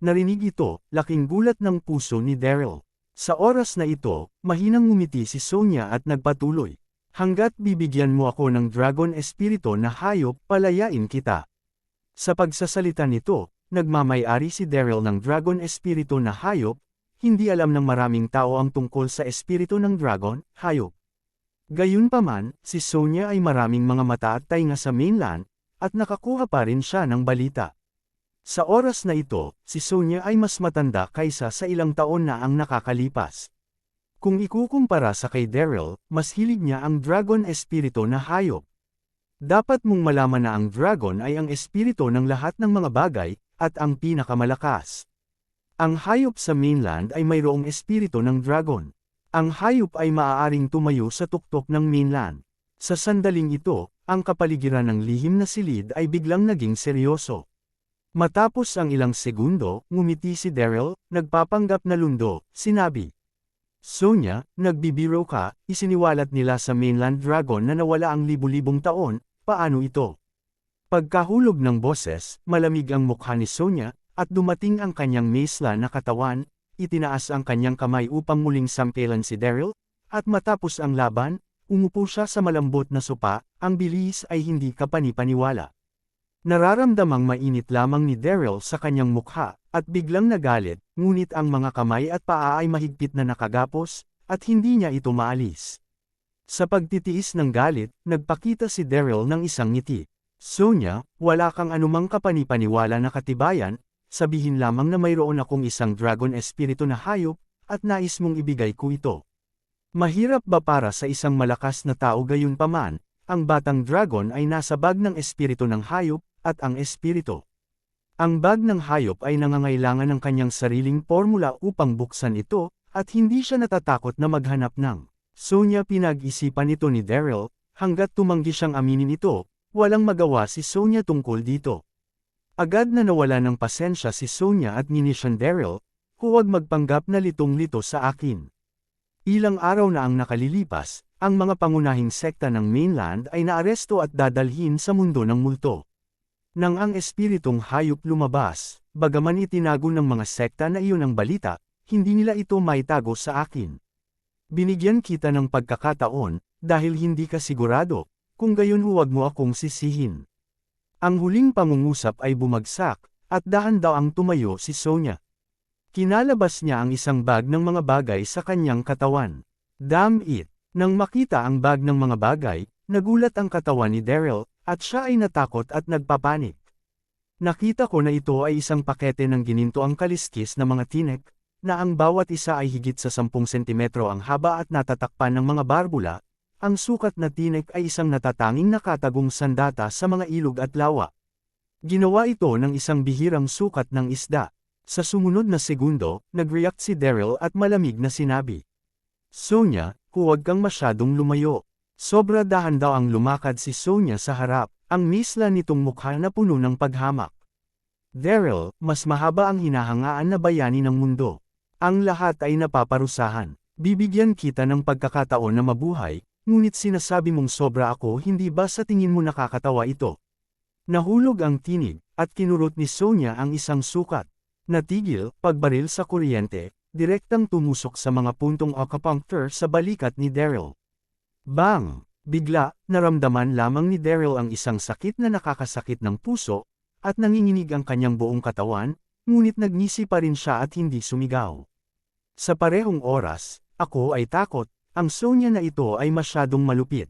Narinig ito, laking gulat ng puso ni Daryl. Sa oras na ito, mahinang ngumiti si Sonia at nagpatuloy. Hanggat bibigyan mo ako ng dragon espiritu na hayop, palayain kita. Sa pagsasalita nito, nagmamay-ari si Daryl ng dragon espiritu na hayop. Hindi alam ng maraming tao ang tungkol sa espiritu ng dragon, hayop. Gayunpaman, si Sonia ay maraming mga mata at tainga sa mainland, at nakakuha pa rin siya ng balita. Sa oras na ito, si Sonia ay mas matanda kaysa sa ilang taon na ang nakakalipas. Kung ikukumpara sa kay Daryl, mas hilig niya ang dragon espiritu na hayop. Dapat mong malaman na ang dragon ay ang espiritu ng lahat ng mga bagay, at ang pinakamalakas. Ang hayop sa mainland ay mayroong espiritu ng dragon. Ang hayop ay maaaring tumayo sa tuktok ng mainland. Sa sandaling ito, ang kapaligiran ng lihim na silid ay biglang naging seryoso. Matapos ang ilang segundo, ngumiti si Daryl, nagpapanggap na lundo, sinabi. Sonya, nagbibiro ka, isiniwalat nila sa mainland dragon na nawala ang libu-libong taon, paano ito? Pagkahulog ng boses, malamig ang mukha ni Sonya, at dumating ang kanyang mesla na katawan, itinaas ang kanyang kamay upang muling sampelan si Daryl, at matapos ang laban, umupo siya sa malambot na sopa, ang bilis ay hindi kapani-paniwala. Nararamdamang mainit lamang ni Daryl sa kanyang mukha, at biglang nagalit, ngunit ang mga kamay at paa ay mahigpit na nakagapos, at hindi niya ito maalis. Sa pagtitiis ng galit, nagpakita si Daryl ng isang ngiti. Sonya, wala kang anumang kapani-paniwala na katibayan, sabihin lamang na mayroon akong isang dragon espiritu na hayop, at nais mong ibigay ko ito. Mahirap ba para sa isang malakas na tao gayunpaman, ang batang dragon ay nasa bag ng espiritu ng hayop, at ang espiritu. Ang bag ng hayop ay nangangailangan ng kanyang sariling formula upang buksan ito, at hindi siya natatakot na maghanap ng. Sonya pinag-isipan ito ni Daryl, hanggat tumanggi siyang aminin ito, walang magawa si Sonya tungkol dito. Agad na nawala ng pasensya si Sonya at ninisyan Daryl, huwag magpanggap na litong-lito sa akin. Ilang araw na ang nakalilipas, ang mga pangunahing sekta ng mainland ay naaresto at dadalhin sa mundo ng multo. Nang ang espiritong hayop lumabas, bagaman itinago ng mga sekta na iyon ang balita, hindi nila ito maitago sa akin. Binigyan kita ng pagkakataon, dahil hindi ka sigurado, kung gayon huwag mo akong sisihin. Ang huling pangungusap ay bumagsak, at dahan-daang tumayo si Sonya. Kinalabas niya ang isang bag ng mga bagay sa kanyang katawan. Damn it! Nang makita ang bag ng mga bagay, nagulat ang katawan ni Daryl, at siya ay natakot at nagpapanik. Nakita ko na ito ay isang pakete ng ginintoang kaliskis na mga tinek, na ang bawat isa ay higit sa 10 sentimetro ang haba at natatakpan ng mga barbula. Ang sukat na tinek ay isang natatanging nakatagong sandata sa mga ilog at lawa. Ginawa ito ng isang bihirang sukat ng isda. Sa sumunod na segundo, nag-react si Daryl at malamig na sinabi. Sonya, huwag kang masyadong lumayo. Sobra dahan-daw ang lumakad si Sonya sa harap, ang misla nitong mukha na puno ng paghamak. Daryl, mas mahaba ang hinahangaan na bayani ng mundo. Ang lahat ay napaparusahan. Bibigyan kita ng pagkakataon na mabuhay, ngunit sinasabi mong sobra ako, hindi ba sa tingin mo nakakatawa ito? Nahulog ang tinig, at kinurot ni Sonya ang isang sukat. Natigil, pagbaril sa kuryente, direktang tumusok sa mga puntong acupuncture sa balikat ni Daryl. Bang! Bigla, naramdaman lamang ni Daryl ang isang sakit na nakakasakit ng puso, at nanginginig ang kanyang buong katawan, ngunit nagngisi pa rin siya at hindi sumigaw. Sa parehong oras, ako ay takot, ang Sonya na ito ay masyadong malupit.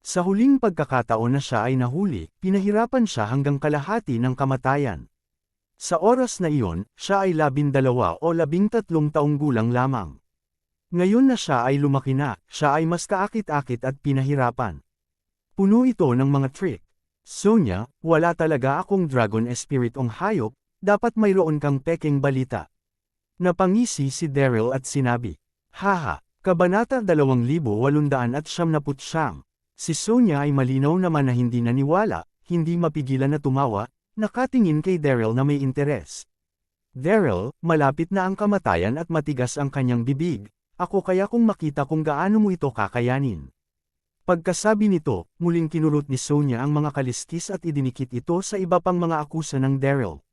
Sa huling pagkakataon na siya ay nahuli, pinahirapan siya hanggang kalahati ng kamatayan. Sa oras na iyon, siya ay 12 o 13 taong gulang lamang. Ngayon na siya ay lumaki na, siya ay mas kaakit-akit at pinahirapan. Puno ito ng mga trick. Sonya, wala talaga akong dragon spirit ong hayop, dapat mayroon kang pekeng balita. Napangisi si Daryl at sinabi. Haha, Kabanata 2879. Si Sonya ay malinaw naman na hindi naniwala, hindi mapigilan na tumawa, nakatingin kay Daryl na may interes. Daryl, malapit na ang kamatayan at matigas ang kanyang bibig. Ako kaya kung makita kung gaano mo ito kakayanin. Pagkasabi nito, muling kinurot ni Sonya ang mga kaliskis at idinikit ito sa iba pang mga akusa ng Daryl.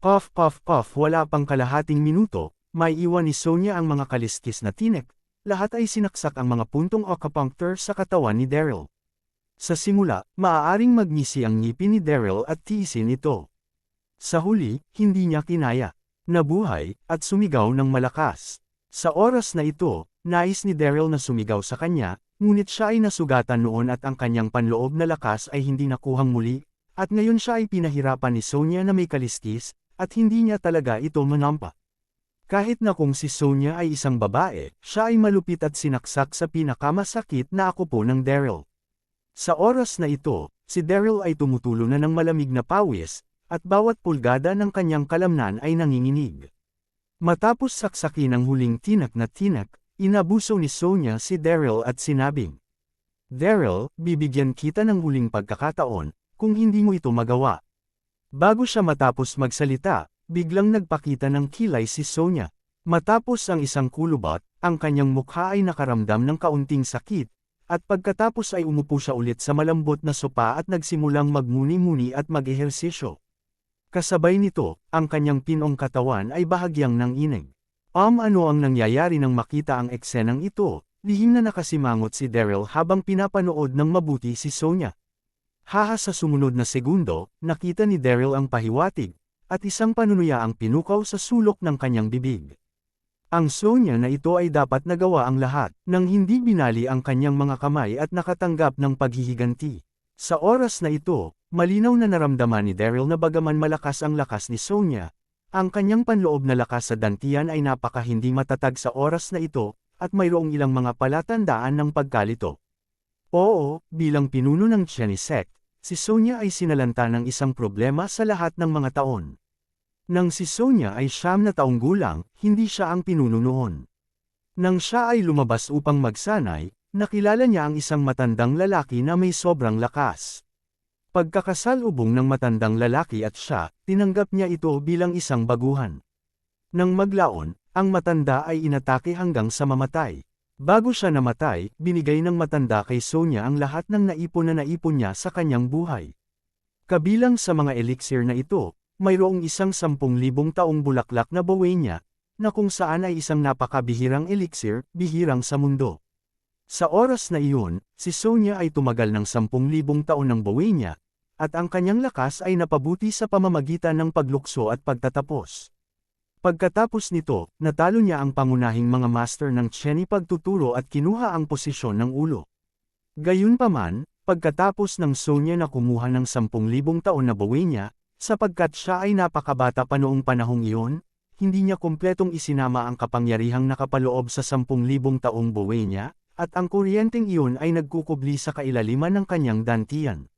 Puff puff puff, wala pang kalahating minuto, may iwan ni Sonya ang mga kaliskis na tinek, lahat ay sinaksak ang mga puntong acupuncture sa katawan ni Daryl. Sa simula, maaaring magngisi ang ngipin ni Daryl at tiisin ito. Sa huli, hindi niya kinaya. Nabuhay, at sumigaw ng malakas. Sa oras na ito, nais ni Daryl na sumigaw sa kanya, ngunit siya ay nasugatan noon at ang kanyang panloob na lakas ay hindi nakuhang muli, at ngayon siya ay pinahirapan ni Sonya na may kaliskis, at hindi niya talaga ito manampa. Kahit na kung si Sonya ay isang babae, siya ay malupit at sinaksak sa pinakamasakit na akupo ng Daryl. Sa oras na ito, si Daryl ay tumutulo na ng malamig na pawis, at bawat pulgada ng kanyang kalamnan ay nanginginig. Matapos saksakin ang huling tinak na tinak, Inabuso ni Sonya si Daryl at sinabing, "Daryl, bibigyan kita ng huling pagkakataon, kung hindi mo ito magawa." Bago siya matapos magsalita, biglang nagpakita ng kilay si Sonya. Matapos ang isang kulubot, ang kanyang mukha ay nakaramdam ng kaunting sakit, at pagkatapos ay umupo siya ulit sa malambot na sopa at nagsimulang magmuni-muni at mag-ehersisyo. Kasabay nito, ang kanyang pinong katawan ay bahagyang nanginig. Ano ang nangyayari nang makita ang eksenang ito? Lihim na nakasimangot si Daryl habang pinapanood ng mabuti si Sonya. Sa sumunod na segundo, nakita ni Daryl ang pahiwatig, at isang panunuya ang pinukaw sa sulok ng kanyang bibig. Ang Sonya na ito ay dapat nagawa ang lahat, nang hindi binali ang kanyang mga kamay at nakatanggap ng paghihiganti. Sa oras na ito, malinaw na naramdaman ni Daryl na bagaman malakas ang lakas ni Sonya, ang kanyang panloob na lakas sa dantian ay napaka-hindi matatag sa oras na ito, at mayroong ilang mga palatandaan ng pagkalito. Oo, bilang pinuno ng Cheney sect, si Sonya ay sinalanta ng isang problema sa lahat ng mga taon. Nang si Sonya ay 9 na taong gulang, hindi siya ang pinuno noon. Nang siya ay lumabas upang magsanay, nakilala niya ang isang matandang lalaki na may sobrang lakas. Pagkakasalubong ng matandang lalaki at siya, tinanggap niya ito bilang isang baguhan. Nang maglaon, ang matanda ay inatake hanggang sa mamatay. Bago siya namatay, binigay ng matanda kay Sonya ang lahat ng naipon niya sa kanyang buhay. Kabilang sa mga elixir na ito, mayroong isang 10,000 taong bulaklak na bowenia, na kung saan ay isang napakabihirang elixir, bihirang sa mundo. Sa oras na iyon, si Sonya ay tumagal ng 10,000 taon ng bowenia, at ang kanyang lakas ay napabuti sa pamamagitan ng paglukso at pagtatapos. Pagkatapos nito, natalo niya ang pangunahing mga master ng Cheney pagtuturo at kinuha ang posisyon ng ulo. Gayunpaman, pagkatapos ng Sonya na kumuha ng 10,000 taon na bowenia, sapagkat siya ay napakabata pa noong panahong iyon, hindi niya kumpletong isinama ang kapangyarihang nakapaloob sa 10,000 taong bowenia, at ang kuryenteng iyon ay nagkukubli sa kailaliman ng kanyang dantian.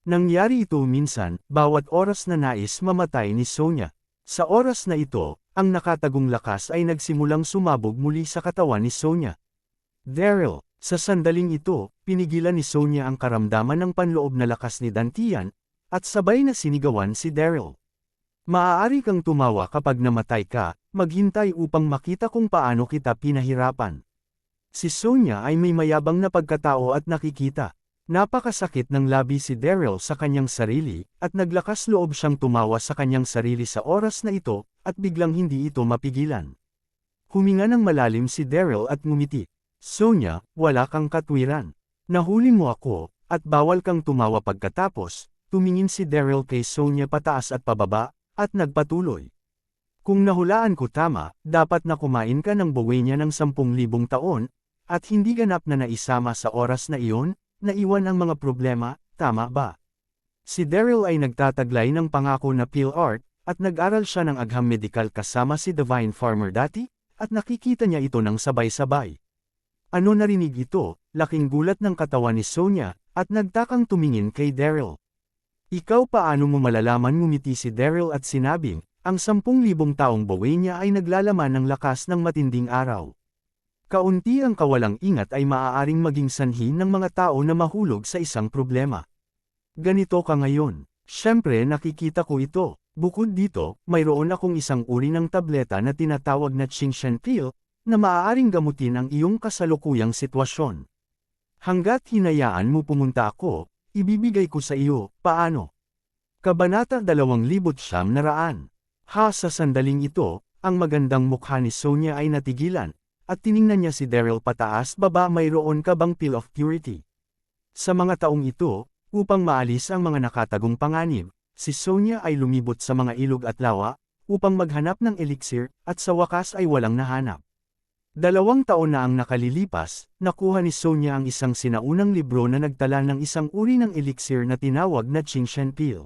Nangyari ito minsan, bawat oras na nais mamatay ni Sonya. Sa oras na ito, ang nakatagong lakas ay nagsimulang sumabog muli sa katawan ni Sonya. Daryl, sa sandaling ito, pinigilan ni Sonya ang karamdaman ng panloob na lakas ni dantian, at sabay na sinigawan si Daryl. Maaari kang tumawa kapag namatay ka, maghintay upang makita kung paano kita pinahirapan. Si Sonya ay may mayabang na pagkatao at nakikita. Napakasakit ng labi si Daryl sa kanyang sarili, at naglakas loob siyang tumawa sa kanyang sarili sa oras na ito, at biglang hindi ito mapigilan. Huminga ng malalim si Daryl at ngumiti. Sonya, wala kang katwiran. Nahuli mo ako, at bawal kang tumawa pagkatapos, tumingin si Daryl kay Sonya pataas at pababa, at nagpatuloy. Kung nahulaan ko tama, dapat na kumain ka ng bowenia ng 10,000 taon, at hindi ganap na naisama sa oras na iyon, naiwan ang mga problema, tama ba? Si Daryl ay nagtataglay ng pangako na pill art, at nag-aral siya ng agham medikal kasama si Divine Farmer dati, at nakikita niya ito ng sabay-sabay. Ano narinig ito? Laking gulat ng katawan ni Sonya, at nagtakang tumingin kay Daryl. Ikaw paano mo malalaman, ngumiti si Daryl at sinabing, ang 10,000 taong bowenia ay naglalaman ng lakas ng matinding araw. Kaunti ang kawalang ingat ay maaaring maging sanhi ng mga tao na mahulog sa isang problema. Ganito ka ngayon. Siyempre nakikita ko ito. Bukod dito, mayroon akong isang uri ng tableta na tinatawag na Qingshen Pill, na maaaring gamutin ang iyong kasalukuyang sitwasyon. Hanggat hinayaan mo pumunta ako, ibibigay ko sa iyo, paano? Kabanata 2,900. Sa sandaling ito, ang magandang mukha ni Sonya ay natigilan, at tiningnan niya si Daryl pataas baba. Mayroon ka bang pill of purity? Sa mga taong ito, upang maalis ang mga nakatagong panganib, si Sonya ay lumibot sa mga ilog at lawa, upang maghanap ng elixir, at sa wakas ay walang nahanap. 2 taon na ang nakalilipas, nakuha ni Sonya ang isang sinaunang libro na nagtala ng isang uri ng elixir na tinawag na Qingshen Pill.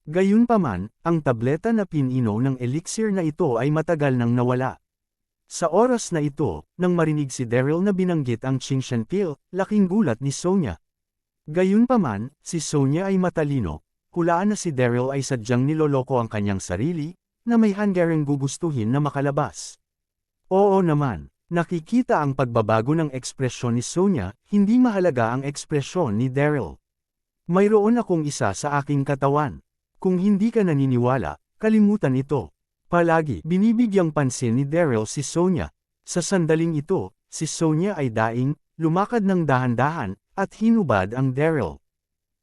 Gayunpaman, ang tableta na pinino ng elixir na ito ay matagal nang nawala. Sa oras na ito, nang marinig si Daryl na binanggit ang Qingshen Pill, laking gulat ni Sonya. Gayunpaman, si Sonya ay matalino, hulaan na si Daryl ay sadyang niloloko ang kanyang sarili, na may hanggarang gugustuhin na makalabas. Oo naman, Nakikita ang pagbabago ng ekspresyon ni Sonia, hindi mahalaga ang ekspresyon ni Daryl. Mayroon akong isa sa aking katawan. Kung hindi ka naniniwala, kalimutan ito. Palagi binibigyang pansin ni Daryl si Sonia. Sa sandaling ito, si Sonia ay daing, lumakad ng dahan-dahan, at hinubad ang Daryl.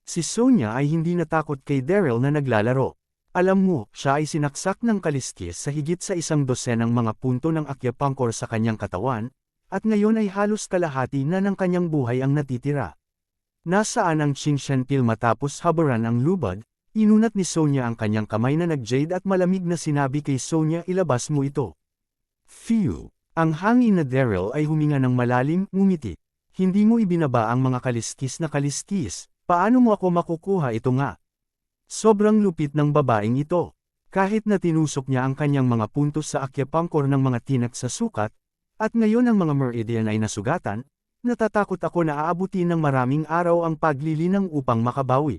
Si Sonia ay hindi natakot kay Daryl na naglalaro. Alam mo, siya ay sinaksak ng kaliskis sa higit sa 100 mga punto ng acupuncture sa kanyang katawan, at ngayon ay halos kalahati na ng kanyang buhay ang natitira. Nasaan ang Chingshenpil matapos haburan ang lubad, inunat ni Sonia ang kanyang kamay na nag-jade at malamig na sinabi kay Sonia, ilabas mo ito. Phew! Ang hangin na Daryl ay huminga ng malalim, ngumiti. Hindi mo ibinaba ang mga kaliskis na kaliskis, paano mo ako makukuha ito nga? Sobrang lupit ng babaeng ito. Kahit na tinusok niya ang kanyang mga puntos sa acupuncture ng mga tinak sa sukat, at ngayon ang mga meridian ay nasugatan, natatakot ako na aabutin ng maraming araw ang paglilinang upang makabawi.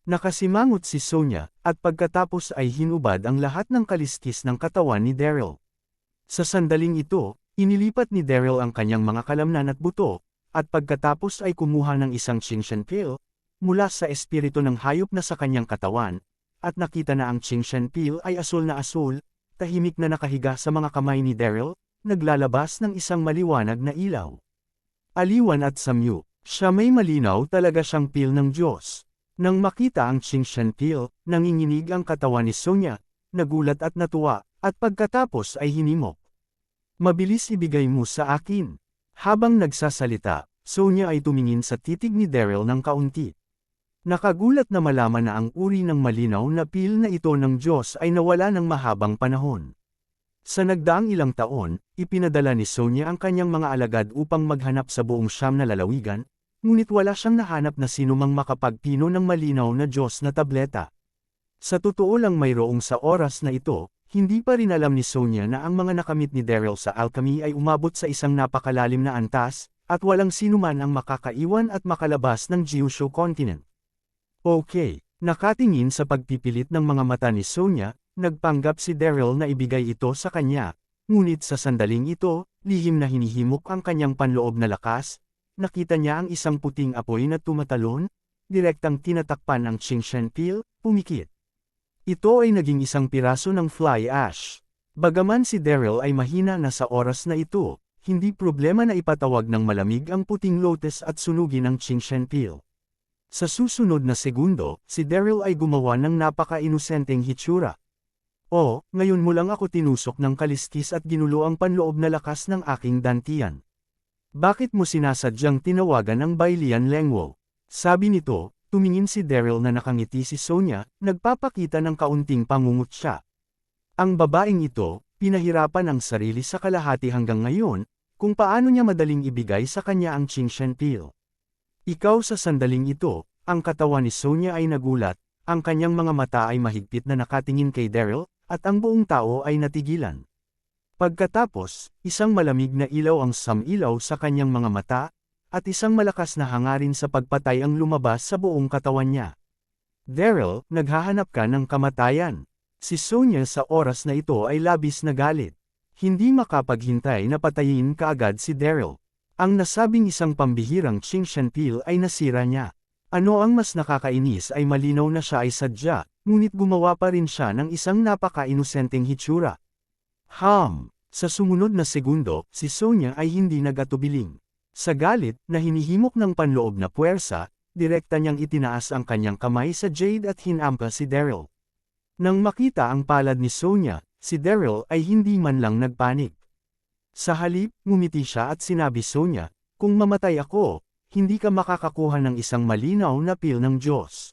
Nakasimangot si Sonia, at pagkatapos ay hinubad ang lahat ng kaliskis ng katawan ni Daryl. Sa sandaling ito, inilipat ni Daryl ang kanyang mga kalamnan at buto, at pagkatapos ay kumuha ng isang Chingshenpil mula sa espiritu ng hayop na sa kanyang katawan, at nakita na ang Chingshenpil ay asul na asul, tahimik na nakahiga sa mga kamay ni Daryl, naglalabas ng isang maliwanag na ilaw. Aliwan at samyu, siya may malinaw talaga siyang pil ng Diyos. Nang makita ang Chingshenpil, nanginginig ang katawan ni Sonia, nagulat at natuwa, at pagkatapos ay hinimok. Mabilis ibigay mo sa akin. Habang nagsasalita, Sonia ay tumingin sa titig ni Daryl ng kaunti. Nakagulat na malaman na ang uri ng malinaw na pil na ito ng Diyos ay nawala ng mahabang panahon. Sa nagdaang ilang taon, ipinadala ni Sonia ang kanyang mga alagad upang maghanap sa buong Siyam na lalawigan, ngunit wala siyang nahanap na sinumang makapagpino ng malinaw na Diyos na tableta. Sa totoo lang mayroong sa oras na ito, hindi pa rin alam ni Sonia na ang mga nakamit ni Daryl sa alchemy ay umabot sa isang napakalalim na antas, at walang sinuman ang makakaiwan at makalabas ng Gyushu continent. Okay, nakatingin sa pagpipilit ng mga mata ni Sonia, nagpanggap si Daryl na ibigay ito sa kanya, ngunit sa sandaling ito, lihim na hinihimok ang kanyang panloob na lakas, nakita niya ang isang puting apoy na tumatalon, direktang tinatakpan ang Chingshenpil, pumikit. Ito ay naging isang piraso ng fly ash. Bagaman si Daryl ay mahina na sa oras na ito, hindi problema na ipatawag ng malamig ang puting lotus at sunugin ang Chingshenpil. Sa susunod na segundo, si Daryl ay gumawa ng napaka-inosenteng hitsura. Oh, ngayon mo lang ako tinusok ng kaliskis at ginulo ang panloob na lakas ng aking dantian. Bakit mo sinasadyang tinawagan ang Bailian Lengwo? Sabi nito, tumingin si Daryl na nakangiti si Sonia, nagpapakita ng kaunting pangungutya. Ang babaeng ito, pinahirapan ang sarili sa kalahati hanggang ngayon, kung paano niya madaling ibigay sa kanya ang Chingshenpil. Ikaw sa sandaling ito, ang katawan ni Sonia ay nagulat, ang kanyang mga mata ay mahigpit na nakatingin kay Daryl, at ang buong tao ay natigilan. Pagkatapos, isang malamig na ilaw ang samilaw sa kanyang mga mata, at isang malakas na hangarin sa pagpatay ang lumabas sa buong katawan niya. Daryl, naghahanap ka ng kamatayan. Si Sonia sa oras na ito ay labis na galit. Hindi makapaghintay na patayin kaagad si Daryl. Ang nasabing isang pambihirang Chingshenpil ay nasira niya. Ano ang mas nakakainis ay malinaw na siya ay sadya, ngunit gumawa pa rin siya ng isang napaka-inosenteng hitsura. Sa sumunod na segundo, si Sonia ay hindi nagatubiling. Sa galit, na hinihimok ng panloob na puwersa, direkta niyang itinaas ang kanyang kamay sa Jade at hinampa si Daryl. Nang makita ang palad ni Sonia, si Daryl ay hindi man lang nagpanik. Sa halip, ngumiti siya at sinabi Sonia, kung mamatay ako, hindi ka makakakuha ng isang malinaw na pil ng Diyos.